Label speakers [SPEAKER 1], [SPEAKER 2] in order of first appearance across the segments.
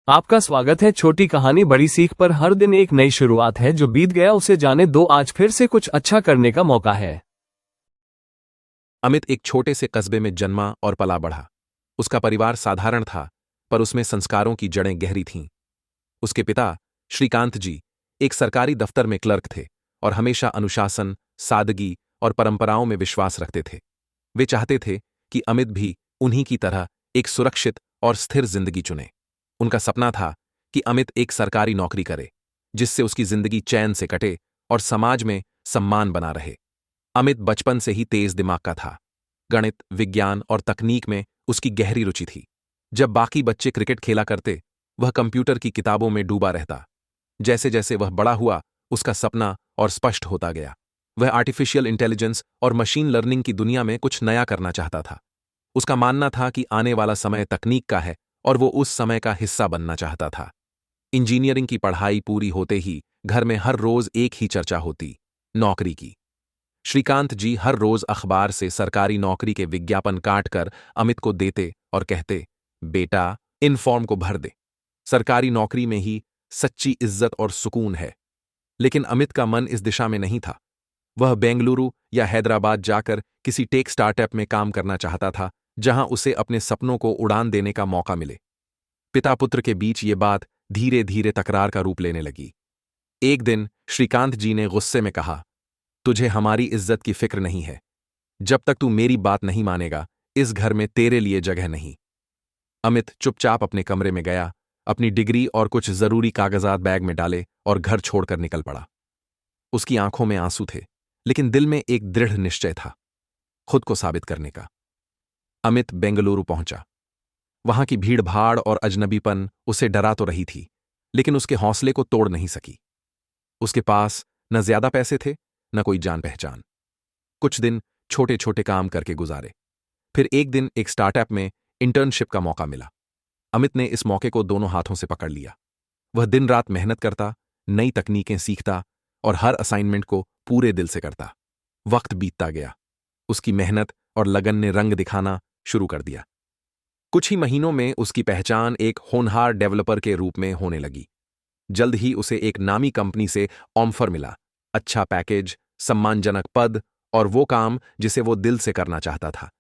[SPEAKER 1] आपका स्वागत है छोटी कहानी बड़ी सीख पर। हर दिन एक नई शुरुआत है, जो बीत गया उसे जाने दो, आज फिर से कुछ अच्छा करने का मौका है।
[SPEAKER 2] अमित एक छोटे से कस्बे में जन्मा और पला बढ़ा। उसका परिवार साधारण था, पर उसमें संस्कारों की जड़ें गहरी थीं। उसके पिता श्रीकांत जी एक सरकारी दफ्तर में क्लर्क थे और हमेशा अनुशासन, सादगी और परंपराओं में विश्वास रखते थे। वे चाहते थे कि अमित भी उन्हीं की तरह एक सुरक्षित और स्थिर जिंदगी चुने। उनका सपना था कि अमित एक सरकारी नौकरी करे, जिससे उसकी जिंदगी चैन से कटे और समाज में सम्मान बना रहे। अमित बचपन से ही तेज दिमाग का था। गणित, विज्ञान और तकनीक में उसकी गहरी रुचि थी। जब बाकी बच्चे क्रिकेट खेला करते, वह कंप्यूटर की किताबों में डूबा रहता। जैसे जैसे वह बड़ा हुआ, उसका सपना और स्पष्ट होता गया। वह आर्टिफिशियल इंटेलिजेंस और मशीन लर्निंग की दुनिया में कुछ नया करना चाहता था। उसका मानना था कि आने वाला समय तकनीक का है और वो उस समय का हिस्सा बनना चाहता था। इंजीनियरिंग की पढ़ाई पूरी होते ही घर में हर रोज एक ही चर्चा होती, नौकरी की। श्रीकांत जी हर रोज अखबार से सरकारी नौकरी के विज्ञापन काटकर अमित को देते और कहते, बेटा, इन फॉर्म को भर दे। सरकारी नौकरी में ही सच्ची इज्जत और सुकून है। लेकिन अमित का मन इस दिशा में नहीं था। वह बेंगलुरु या हैदराबाद जाकर किसी टेक स्टार्टअप में काम करना चाहता था, जहां उसे अपने सपनों को उड़ान देने का मौका मिले। पिता पुत्र के बीच ये बात धीरे धीरे तकरार का रूप लेने लगी। एक दिन श्रीकांत जी ने गुस्से में कहा, तुझे हमारी इज्जत की फिक्र नहीं है। जब तक तू मेरी बात नहीं मानेगा, इस घर में तेरे लिए जगह नहीं। अमित चुपचाप अपने कमरे में गया, अपनी डिग्री और कुछ जरूरी कागजात बैग में डाले और घर छोड़कर निकल पड़ा। उसकी आंखों में आंसू थे, लेकिन दिल में एक दृढ़ निश्चय था, खुद को साबित करने का। अमित बेंगलुरु पहुंचा। वहां की भीड़ भाड़ और अजनबीपन उसे डरा तो रही थी, लेकिन उसके हौसले को तोड़ नहीं सकी। उसके पास न ज्यादा पैसे थे, न कोई जान पहचान। कुछ दिन छोटे छोटे काम करके गुजारे। फिर एक दिन एक स्टार्टअप में इंटर्नशिप का मौका मिला। अमित ने इस मौके को दोनों हाथों से पकड़ लिया। वह दिन रात मेहनत करता, नई तकनीकें सीखता और हर असाइनमेंट को पूरे दिल से करता। वक्त बीतता गया। उसकी मेहनत और लगन ने रंग दिखाना शुरू कर दिया। कुछ ही महीनों में उसकी पहचान एक होनहार डेवलपर के रूप में होने लगी। जल्द ही उसे एक नामी कंपनी से ऑफर मिला, अच्छा पैकेज, सम्मानजनक पद और वो काम जिसे वो दिल से करना चाहता था।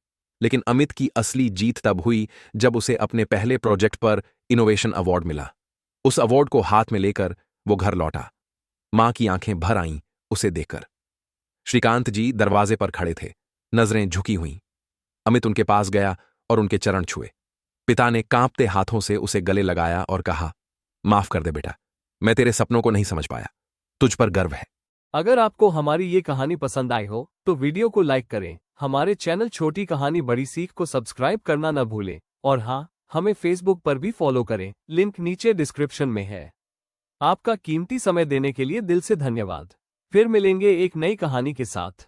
[SPEAKER 2] लेकिन अमित की असली जीत तब हुई जब उसे अपने पहले प्रोजेक्ट पर इनोवेशन अवार्ड मिला। उस अवार्ड को हाथ में लेकर वो घर लौटा। मां की आंखें भर आईं उसे देखकर। श्रीकांत जी दरवाजे पर खड़े थे, नजरें झुकी हुईं। अमित उनके पास गया और उनके चरण छुए। पिता ने कांपते हाथों से उसे गले लगाया और कहा, माफ कर दे बेटा, मैं तेरे सपनों को नहीं समझ पाया। तुझ पर गर्व है।
[SPEAKER 1] अगर आपको हमारी ये कहानी पसंद आई हो तो वीडियो को लाइक करें, हमारे चैनल छोटी कहानी बड़ी सीख को सब्सक्राइब करना न भूलें और हाँ, हमें फेसबुक पर भी फॉलो करें, लिंक नीचे डिस्क्रिप्शन में है। आपका कीमती समय देने के लिए दिल से धन्यवाद। फिर मिलेंगे एक नई कहानी के साथ।